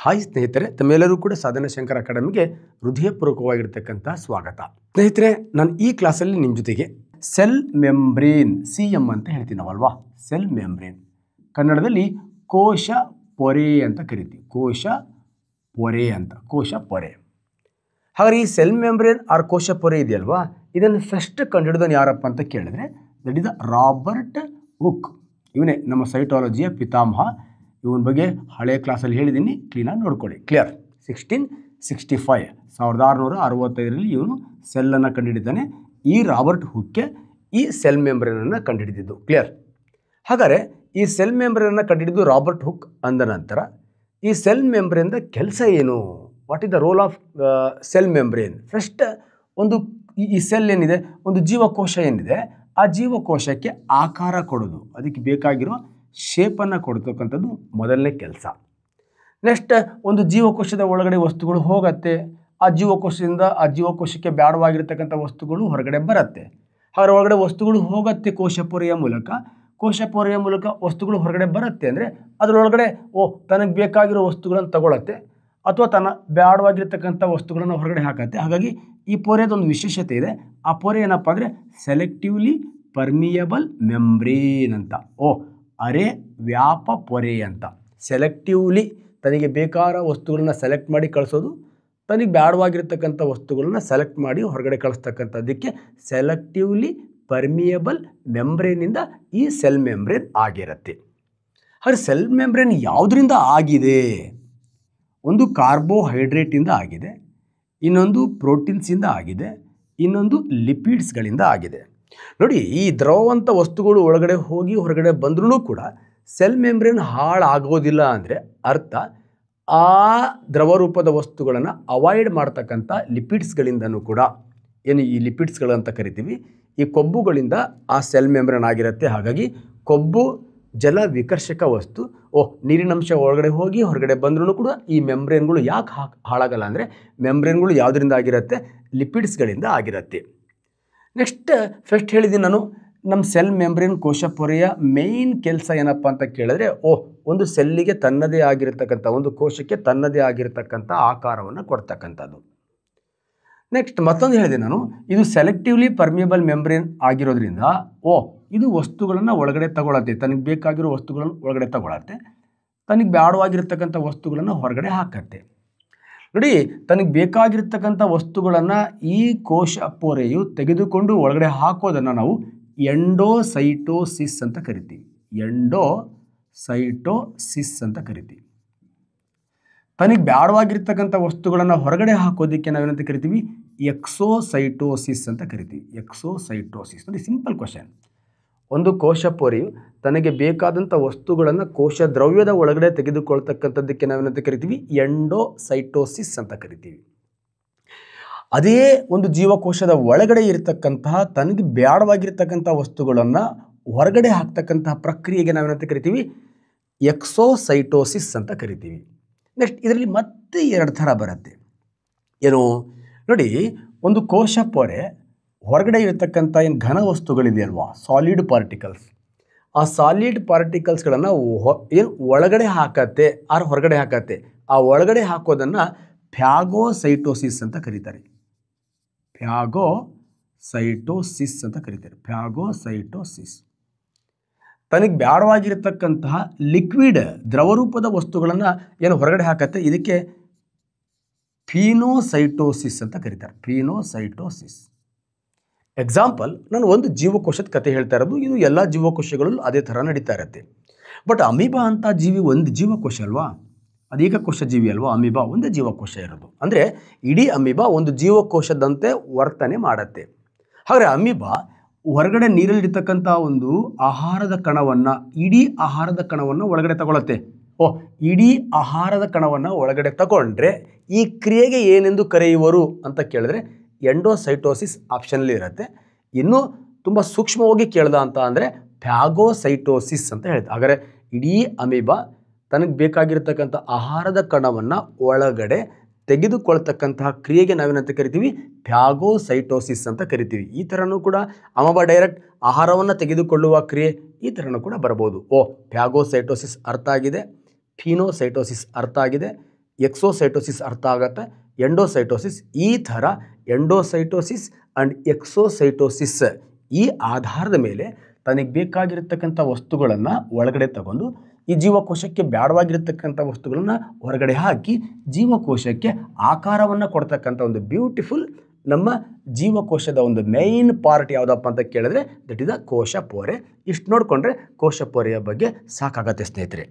Hi ಸ್ನೇಹಿತರೆ, ತಮ್ಮೆಲ್ಲರೂ ಕೂಡ ಸಾಧನಾ ಶಂಕರ್ ಅಕಾಡೆಮಿಗೆ ಹೃದಯಪೂರ್ವಕವಾಗಿರ್ತಕ್ಕಂಥ ಸ್ವಾಗತ. ಸ್ನೇಹಿತರೆ, ನಾನು ಈ ಕ್ಲಾಸಲ್ಲಿ ನಿಮ್ಮ ಜೊತೆಗೆ ಸೆಲ್ ಮೆಂಬ್ರೇನ್ CM ಅಂತ ಹೇಳ್ತೀವಿ ನಾವಲ್ವಾ. ಸೆಲ್ ಮೆಂಬ್ರೇನ್ ಕನ್ನಡದಲ್ಲಿ ಕೋಶ ಪೊರೆ ಅಂತ ಕರಿತೀವಿ. ಕೋಶ ಪೊರೆ. ಹಾಗಾದ್ರೆ ಈ ಸೆಲ್ ಮೆಂಬ್ರೇನ್ ಆರ್ ಕೋಶ ಪೊರೆ ಇದೆಯಲ್ವಾ, ಇದನ್ನು ಫಸ್ಟ್ ಕಂಡುಹಿಡಿದವನು ಯಾರಪ್ಪ ಅಂತ ಕೇಳಿದ್ರೆ ದಟ್ ಇಸ್ ರಾಬರ್ಟ್ ಹುಕ್. ಇವನೇ ನಮ್ಮ ಸೈಟಾಲಜಿಯ ಪಿತಾಮಹ. ಇವನ ಬಗ್ಗೆ ಹಳೆಯ ಕ್ಲಾಸಲ್ಲಿ ಹೇಳಿದ್ದೀನಿ, ಕ್ಲೀನಾಗಿ ನೋಡ್ಕೊಳ್ಳಿ. ಕ್ಲಿಯರ್. 1665 1665ರಲ್ಲಿ ಇವನು ಸೆಲ್ಲನ್ನು ಕಂಡುಹಿಡಿತಾನೆ. ಈ ರಾಬರ್ಟ್ ಹುಕ್ಕೆ ಈ ಸೆಲ್ ಮೆಂಬ್ರೇನನ್ನು ಕಂಡುಹಿಡಿದಿದ್ದು. ಕ್ಲಿಯರ್. ಹಾಗಾದರೆ ಈ ಸೆಲ್ ಮೆಂಬ್ರೇನನ್ನು ಕಂಡುಹಿಡಿದು ರಾಬರ್ಟ್ ಹುಕ್ ಅಂದ ನಂತರ ಈ ಸೆಲ್ ಮೆಂಬ್ರೇನ್ದ ಕೆಲಸ ಏನು? What is the role of cell membrane? First ಒಂದು ಈ ಸೆಲ್ ಏನಿದೆ, ಒಂದು ಜೀವಕೋಶ ಏನಿದೆ, ಆ ಜೀವಕೋಶಕ್ಕೆ ಆಕಾರ ಕೊಡೋದು, ಅದಕ್ಕೆ ಬೇಕಾಗಿರೋ ಶೇಪನ್ನು ಕೊಡ್ತಕ್ಕಂಥದ್ದು ಮೊದಲನೇ ಕೆಲಸ. ನೆಕ್ಸ್ಟ್ ಒಂದು ಜೀವಕೋಶದ ಒಳಗಡೆ ವಸ್ತುಗಳು ಹೋಗುತ್ತೆ, ಆ ಜೀವಕೋಶದಿಂದ ಆ ಜೀವಕೋಶಕ್ಕೆ ಬೇಡವಾಗಿರ್ತಕ್ಕಂಥ ವಸ್ತುಗಳು ಹೊರಗಡೆ ಬರುತ್ತೆ. ಹಾಗಾದ್ರೆ ಒಳಗಡೆ ವಸ್ತುಗಳು ಹೋಗುತ್ತೆ ಕೋಶಪೊರೆಯ ಮೂಲಕ ವಸ್ತುಗಳು ಹೊರಗಡೆ ಬರುತ್ತೆ ಅಂದರೆ ಅದರೊಳಗಡೆ ತನಗೆ ಬೇಕಾಗಿರೋ ವಸ್ತುಗಳನ್ನು ತಗೊಳತ್ತೆ ಅಥವಾ ತನ್ನ ಬೇಡವಾಗಿರ್ತಕ್ಕಂಥ ವಸ್ತುಗಳನ್ನು ಹೊರಗಡೆ ಹಾಕತ್ತೆ. ಹಾಗಾಗಿ ಈ ಪೊರೆದೊಂದು ವಿಶೇಷತೆ ಇದೆ. ಆ ಪೊರೆ ಏನಪ್ಪ ಅಂದರೆ ಸೆಲೆಕ್ಟಿವ್ಲಿ ಪರ್ಮಿಯಬಲ್ ಮೆಂಬ್ರೇನ್ ಅಂತ. ಅರೆ ವ್ಯಾಪ ಪೊರೆ ಅಂತ. ಸೆಲೆಕ್ಟಿವ್ಲಿ ತನಗೆ ಬೇಕಾದ ವಸ್ತುಗಳನ್ನ ಸೆಲೆಕ್ಟ್ ಮಾಡಿ ಕಳಿಸೋದು, ತನಗೆ ಬೇಡವಾಗಿರ್ತಕ್ಕಂಥ ವಸ್ತುಗಳನ್ನ ಸೆಲೆಕ್ಟ್ ಮಾಡಿ ಹೊರಗಡೆ ಕಳಿಸ್ತಕ್ಕಂಥದ್ದಕ್ಕೆ ಸೆಲೆಕ್ಟಿವ್ಲಿ ಪರ್ಮಿಯಬಲ್ ಮೆಂಬ್ರೇನಿಂದ ಈ ಸೆಲ್ ಮೆಂಬ್ರೇನ್ ಆಗಿರುತ್ತೆ. ಹಾಗೆ ಸೆಲ್ ಮೆಂಬ್ರೇನ್ ಯಾವುದರಿಂದ ಆಗಿದೆ? ಒಂದು ಕಾರ್ಬೋಹೈಡ್ರೇಟಿಂದ ಆಗಿದೆ, ಇನ್ನೊಂದು ಪ್ರೋಟೀನ್ಸಿಂದ ಆಗಿದೆ, ಇನ್ನೊಂದು ಲಿಪಿಡ್ಸ್ಗಳಿಂದ ಆಗಿದೆ. ನೋಡಿ, ಈ ದ್ರವವಂತ ವಸ್ತುಗಳು ಒಳಗಡೆ ಹೋಗಿ ಹೊರಗಡೆ ಬಂದ್ರೂ ಕೂಡ ಸೆಲ್ ಮೆಂಬ್ರೇನ್ ಹಾಳಾಗೋದಿಲ್ಲ ಅಂದರೆ ಅರ್ಥ ಆ ದ್ರವರೂಪದ ವಸ್ತುಗಳನ್ನು ಅವಾಯ್ಡ್ ಮಾಡ್ತಕ್ಕಂಥ ಲಿಪಿಡ್ಸ್ಗಳಿಂದನೂ ಕೂಡ, ಏನು ಈ ಲಿಪಿಡ್ಸ್ಗಳಂತ ಕರಿತೀವಿ, ಈ ಕೊಬ್ಬುಗಳಿಂದ ಆ ಸೆಲ್ ಮೆಂಬ್ರೇನ್ ಆಗಿರುತ್ತೆ. ಹಾಗಾಗಿ ಕೊಬ್ಬು ಜಲ ವಿಕರ್ಷಕ ವಸ್ತು, ನೀರಿನಂಶ ಒಳಗಡೆ ಹೋಗಿ ಹೊರಗಡೆ ಬಂದ್ರೂ ಕೂಡ ಈ ಮೆಂಬ್ರೇನ್ಗಳು ಯಾಕೆ ಹಾಳಾಗಲ್ಲ ಅಂದರೆ ಮೆಂಬ್ರೇನ್ಗಳು ಯಾವುದರಿಂದ ಆಗಿರುತ್ತೆ? ಲಿಪಿಡ್ಸ್ಗಳಿಂದ ಆಗಿರುತ್ತೆ. ನೆಕ್ಸ್ಟ್ ಫಸ್ಟ್ ಹೇಳಿದ್ದೀನಿ ನಾನು, ನಮ್ಮ ಸೆಲ್ ಮೆಂಬ್ರೇನ್ ಕೋಶ ಪೊರೆಯ ಮೇಯ್ನ್ ಕೆಲಸ ಏನಪ್ಪ ಅಂತ ಕೇಳಿದ್ರೆ ಒಂದು ಸೆಲ್ಲಿಗೆ ತನ್ನದೇ ಆಗಿರತಕ್ಕಂಥ, ಒಂದು ಕೋಶಕ್ಕೆ ತನ್ನದೇ ಆಗಿರತಕ್ಕಂಥ ಆಕಾರವನ್ನು ಕೊಡ್ತಕ್ಕಂಥದ್ದು. ನೆಕ್ಸ್ಟ್ ಮತ್ತೊಂದು ಹೇಳಿದೆ ನಾನು, ಇದು ಸೆಲೆಕ್ಟಿವ್ಲಿ ಪರ್ಮಿಯಬಲ್ ಮೆಂಬ್ರೇನ್ ಆಗಿರೋದ್ರಿಂದ ಇದು ವಸ್ತುಗಳನ್ನು ಒಳಗಡೆ ತಗೊಳತ್ತೆ, ತನಗೆ ಬೇಕಾಗಿರೋ ವಸ್ತುಗಳನ್ನು ಒಳಗಡೆ ತಗೊಳತ್ತೆ, ತನಗೆ ಬೇಡವಾಗಿರ್ತಕ್ಕಂಥ ವಸ್ತುಗಳನ್ನು ಹೊರಗಡೆ ಹಾಕತ್ತೆ. ನೋಡಿ, ತನಗೆ ಬೇಕಾಗಿರ್ತಕ್ಕಂಥ ವಸ್ತುಗಳನ್ನು ಈ ಕೋಶ ಪೊರೆಯು ತೆಗೆದುಕೊಂಡು ಒಳಗಡೆ ಹಾಕೋದನ್ನು ನಾವು ಎಂಡೋಸೈಟೋಸಿಸ್ ಅಂತ ಕರಿತೀವಿ. ತನಗೆ ಬೇಡವಾಗಿರ್ತಕ್ಕಂಥ ವಸ್ತುಗಳನ್ನು ಹೊರಗಡೆ ಹಾಕೋದಕ್ಕೆ ನಾವೇನಂತ ಕರಿತೀವಿ? ಎಕ್ಸೋಸೈಟೋಸಿಸ್ ಅಂತ ಕರಿತೀವಿ. ಎಕ್ಸೋಸೈಟೋಸಿಸ್. ನೋಡಿ, ಸಿಂಪಲ್ ಕ್ವಶನ್. ಒಂದು ಕೋಶ ಪೊರೆಯು ತನಗೆ ಬೇಕಾದಂಥ ವಸ್ತುಗಳನ್ನು ಕೋಶ ದ್ರವ್ಯದ ಒಳಗಡೆ ತೆಗೆದುಕೊಳ್ತಕ್ಕಂಥದ್ದಕ್ಕೆ ನಾವೇನಂತ ಕರಿತೀವಿ? ಎಂಡೋಸೈಟೋಸಿಸ್ ಅಂತ ಕರಿತೀವಿ. ಅದೇ ಒಂದು ಜೀವಕೋಶದ ಒಳಗಡೆ ಇರತಕ್ಕಂತಹ ತನಗೆ ಬೇಡವಾಗಿರ್ತಕ್ಕಂಥ ವಸ್ತುಗಳನ್ನು ಹೊರಗಡೆ ಹಾಕ್ತಕ್ಕಂತಹ ಪ್ರಕ್ರಿಯೆಗೆ ನಾವೇನಂತ ಕರಿತೀವಿ? ಎಕ್ಸೋಸೈಟೋಸಿಸ್ ಅಂತ ಕರಿತೀವಿ. ನೆಕ್ಸ್ಟ್ ಇದರಲ್ಲಿ ಮತ್ತೆ ಎರಡು ಥರ ಬರುತ್ತೆ. ಏನು ನೋಡಿ, ಒಂದು ಕೋಶ ಪೊರೆ ಹೊರಗಡೆ ಇರತಕ್ಕಂಥ ಏನು ಘನ ವಸ್ತುಗಳಿದೆಯಲ್ವಾ, ಸಾಲಿಡ್ ಪಾರ್ಟಿಕಲ್ಸ್, ಆ ಸಾಲಿಡ್ ಪಾರ್ಟಿಕಲ್ಸ್ಗಳನ್ನು ಏನು ಒಳಗಡೆ ಹಾಕತ್ತೆ ಆರ್ ಹೊರಗಡೆ ಹಾಕತ್ತೆ, ಆ ಒಳಗಡೆ ಹಾಕೋದನ್ನು ಫ್ಯಾಗೋಸೈಟೋಸಿಸ್ ಅಂತ ಕರೀತಾರೆ. ಫ್ಯಾಗೋಸೈಟೋಸಿಸ್. ತನಗೆ ಬೇಡವಾಗಿರತಕ್ಕಂತಹ ಲಿಕ್ವಿಡ್ ದ್ರವರೂಪದ ವಸ್ತುಗಳನ್ನು ಏನು ಹೊರಗಡೆ ಹಾಕತ್ತೆ, ಇದಕ್ಕೆ ಫಿನೋಸೈಟೋಸಿಸ್ ಅಂತ ಕರೀತಾರೆ. ಫಿನೋಸೈಟೋಸಿಸ್. ಎಕ್ಸಾಂಪಲ್, ನಾನು ಒಂದು ಜೀವಕೋಶದ ಕತೆ ಹೇಳ್ತಾ ಇರೋದು. ಇದು ಎಲ್ಲ ಜೀವಕೋಶಗಳಲ್ಲೂ ಅದೇ ಥರ ನಡೀತಾ ಇರುತ್ತೆ. ಬಟ್ ಅಮೀಬಾ ಅಂತ ಜೀವಿ ಒಂದು ಜೀವಕೋಶ ಅಲ್ವಾ, ಅದು ಏಕಕೋಶ ಜೀವಿ ಅಲ್ವಾ. ಅಮೀಬಾ ಒಂದೇ ಜೀವಕೋಶ ಇರೋದು, ಅಂದರೆ ಇಡೀ ಅಮೀಬಾ ಒಂದು ಜೀವಕೋಶದಂತೆ ವರ್ತನೆ ಮಾಡುತ್ತೆ. ಹಾಗಾದರೆ ಅಮೀಬಾ ಹೊರಗಡೆ ನೀರಲ್ಲಿರ್ತಕ್ಕಂಥ ಒಂದು ಆಹಾರದ ಕಣವನ್ನು, ಇಡೀ ಆಹಾರದ ಕಣವನ್ನು ಒಳಗಡೆ ತಗೊಳುತ್ತೆ. ಇಡೀ ಆಹಾರದ ಕಣವನ್ನು ಒಳಗಡೆ ತಗೊಂಡ್ರೆ ಈ ಕ್ರಿಯೆಗೆ ಏನೆಂದು ಕರೆಯುವರು ಅಂತ ಕೇಳಿದ್ರೆ ಎಂಡೋಸೈಟೋಸಿಸ್ ಆಪ್ಷನಲ್ಲಿ ಇರುತ್ತೆ. ಇನ್ನೂ ತುಂಬ ಸೂಕ್ಷ್ಮವಾಗಿ ಕೇಳ್ದ ಅಂತ ಅಂದರೆ ಫ್ಯಾಗೋಸೈಟೋಸಿಸ್ ಅಂತ ಹೇಳ್ತಾರೆ. ಹಾಗಾದರೆ ಇಡೀ ಅಮೀಬಾ ತನಗೆ ಬೇಕಾಗಿರ್ತಕ್ಕಂಥ ಆಹಾರದ ಕಣವನ್ನು ಒಳಗಡೆ ತೆಗೆದುಕೊಳ್ತಕ್ಕಂತಹ ಕ್ರಿಯೆಗೆ ನಾವೇನಂತ ಕರಿತೀವಿ? ಫ್ಯಾಗೋಸೈಟೋಸಿಸ್ ಅಂತ ಕರಿತೀವಿ. ಈ ಥರನೂ ಕೂಡ ಅಮೀಬಾ ಡೈರೆಕ್ಟ್ ಆಹಾರವನ್ನು ತೆಗೆದುಕೊಳ್ಳುವ ಕ್ರಿಯೆ ಈ ಥರನೂ ಕೂಡ ಬರ್ಬೋದು. ಫ್ಯಾಗೋಸೈಟೋಸಿಸ್ ಅರ್ಥ ಆಗಿದೆ, ಫಿನೋಸೈಟೋಸಿಸ್ ಅರ್ಥ ಆಗಿದೆ. ಎಕ್ಸೋಸೈಟೋಸಿಸ್ ಅರ್ಥ ಆಗುತ್ತೆ, ಎಂಡೋಸೈಟೋಸಿಸ್. ಈ ಥರ ಎಂಡೋಸೈಟೋಸಿಸ್ ಆ್ಯಂಡ್ ಎಕ್ಸೋಸೈಟೋಸಿಸ್ ಈ ಆಧಾರದ ಮೇಲೆ ತನಗೆ ಬೇಕಾಗಿರತಕ್ಕಂಥ ವಸ್ತುಗಳನ್ನು ಒಳಗಡೆ ತಗೊಂಡು ಈ ಜೀವಕೋಶಕ್ಕೆ ಬೇಡವಾಗಿರತಕ್ಕಂಥ ವಸ್ತುಗಳನ್ನು ಹೊರಗಡೆ ಹಾಕಿ ಜೀವಕೋಶಕ್ಕೆ ಆಕಾರವನ್ನು ಕೊಡ್ತಕ್ಕಂಥ ಒಂದು ಬ್ಯೂಟಿಫುಲ್ ನಮ್ಮ ಜೀವಕೋಶದ ಒಂದು ಮೇನ್ ಪಾರ್ಟ್ ಯಾವುದಪ್ಪ ಅಂತ ಕೇಳಿದ್ರೆ ದಟ್ ಇಸ್ ದ ಕೋಶ ಪೊರೆ. ಇಷ್ಟು ನೋಡಿಕೊಂಡ್ರೆ ಕೋಶ ಪೊರೆಯ ಬಗ್ಗೆ ಸಾಕಾಗತ್ತೆ ಸ್ನೇಹಿತರೆ.